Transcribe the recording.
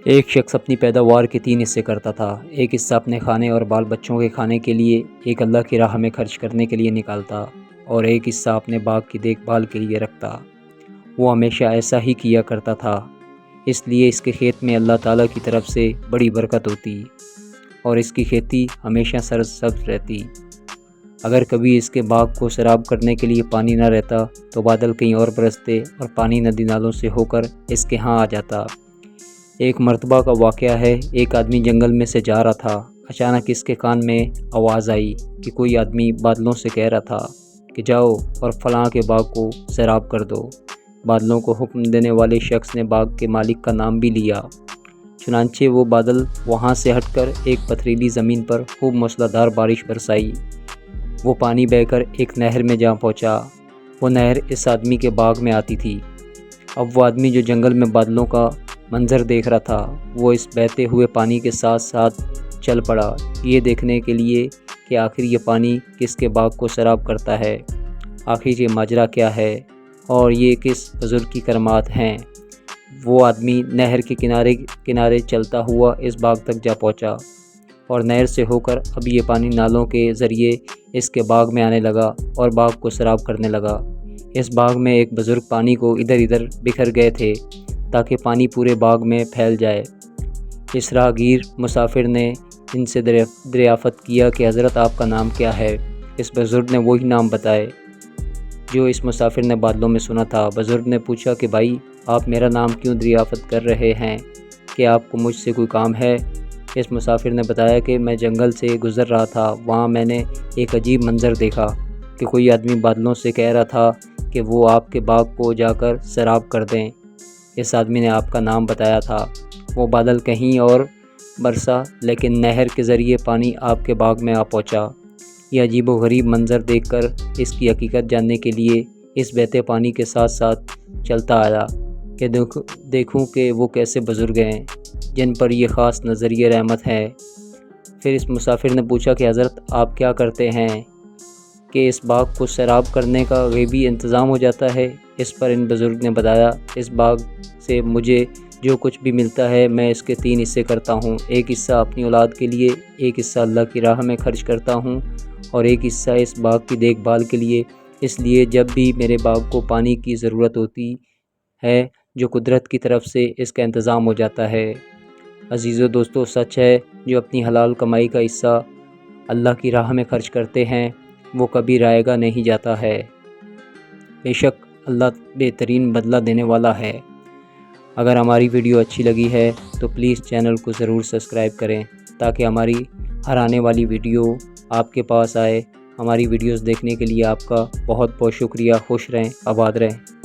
ایک شخص اپنی پیداوار کے 3 حصے کرتا تھا۔ ایک حصہ اپنے کھانے اور بال بچوں کے کھانے کے لیے، ایک اللہ کی راہ میں خرچ کرنے کے لیے نکالتا، اور ایک حصہ اپنے باغ کی دیکھ بھال کے لیے رکھتا۔ وہ ہمیشہ ایسا ہی کیا کرتا تھا، اس لیے اس کے کھیت میں اللہ تعالیٰ کی طرف سے بڑی برکت ہوتی اور اس کی کھیتی ہمیشہ سرسبز رہتی۔ اگر کبھی اس کے باغ کو سیراب کرنے کے لیے پانی نہ رہتا تو بادل کہیں اور برستے اور پانی ندی نالوں سے ہو کر اس کے ہاں آ جاتا۔ ایک مرتبہ کا واقعہ ہے، ایک آدمی جنگل میں سے جا رہا تھا۔ اچانک اس کے کان میں آواز آئی کہ کوئی آدمی بادلوں سے کہہ رہا تھا کہ جاؤ اور فلاں کے باغ کو سیراب کر دو۔ بادلوں کو حکم دینے والے شخص نے باغ کے مالک کا نام بھی لیا۔ چنانچہ وہ بادل وہاں سے ہٹ کر ایک پتھریلی زمین پر خوب موسلا دھار بارش برسائی۔ وہ پانی بہہ کر ایک نہر میں جا پہنچا۔ وہ نہر اس آدمی کے باغ میں آتی تھی۔ اب وہ آدمی جو جنگل میں بادلوں کا منظر دیکھ رہا تھا، وہ اس بہتے ہوئے پانی کے ساتھ ساتھ چل پڑا، یہ دیکھنے کے لیے کہ آخر یہ پانی کس کے باغ کو سیراب کرتا ہے، آخر یہ ماجرا کیا ہے اور یہ کس بزرگ کی کرامات ہیں۔ وہ آدمی نہر کے کنارے چلتا ہوا اس باغ تک جا پہنچا اور نہر سے ہو کر اب یہ پانی نالوں کے ذریعے اس کے باغ میں آنے لگا اور باغ کو سیراب کرنے لگا۔ اس باغ میں ایک بزرگ پانی کو ادھر ادھر بکھر گئے تھے تاکہ پانی پورے باغ میں پھیل جائے۔ اس راہگیر مسافر نے ان سے دریافت کیا کہ حضرت آپ کا نام کیا ہے؟ اس بزرگ نے وہی نام بتائے جو اس مسافر نے بادلوں میں سنا تھا۔ بزرگ نے پوچھا کہ بھائی، آپ میرا نام کیوں دریافت کر رہے ہیں؟ کہ آپ کو مجھ سے کوئی کام ہے؟ اس مسافر نے بتایا کہ میں جنگل سے گزر رہا تھا، وہاں میں نے ایک عجیب منظر دیکھا کہ کوئی آدمی بادلوں سے کہہ رہا تھا کہ وہ آپ کے باغ کو جا کر سیراب کر دیں۔ اس آدمی نے آپ کا نام بتایا تھا۔ وہ بادل کہیں اور برسا لیکن نہر کے ذریعے پانی آپ کے باغ میں آ پہنچا۔ یہ عجیب و غریب منظر دیکھ کر اس کی حقیقت جاننے کے لیے اس بہتے پانی کے ساتھ ساتھ چلتا آیا کہ دیکھوں کہ وہ کیسے بزرگ ہیں جن پر یہ خاص نظریہ رحمت ہے۔ پھر اس مسافر نے پوچھا کہ حضرت آپ کیا کرتے ہیں کہ اس باغ کو سیراب کرنے کا غیبی انتظام ہو جاتا ہے؟ اس پر ان بزرگ نے بتایا، اس باغ سے مجھے جو کچھ بھی ملتا ہے میں اس کے 3 حصے کرتا ہوں۔ ایک حصہ اپنی اولاد کے لیے، ایک حصہ اللہ کی راہ میں خرچ کرتا ہوں اور ایک حصہ اس باغ کی دیکھ بھال کے لیے، اس لیے جب بھی میرے باغ کو پانی کی ضرورت ہوتی ہے جو قدرت کی طرف سے اس کا انتظام ہو جاتا ہے۔ عزیزو دوستو، سچ ہے جو اپنی حلال کمائی کا حصہ اللہ کی راہ میں خرچ کرتے ہیں وہ کبھی رائے گا نہیں جاتا ہے۔ بے شک اللہ بہترین بدلہ دینے والا ہے۔ اگر ہماری ویڈیو اچھی لگی ہے تو پلیز چینل کو ضرور سبسکرائب کریں تاکہ ہماری ہر آنے والی ویڈیو آپ کے پاس آئے۔ ہماری ویڈیوز دیکھنے کے لیے آپ کا بہت بہت شکریہ۔ خوش رہیں، آباد رہیں۔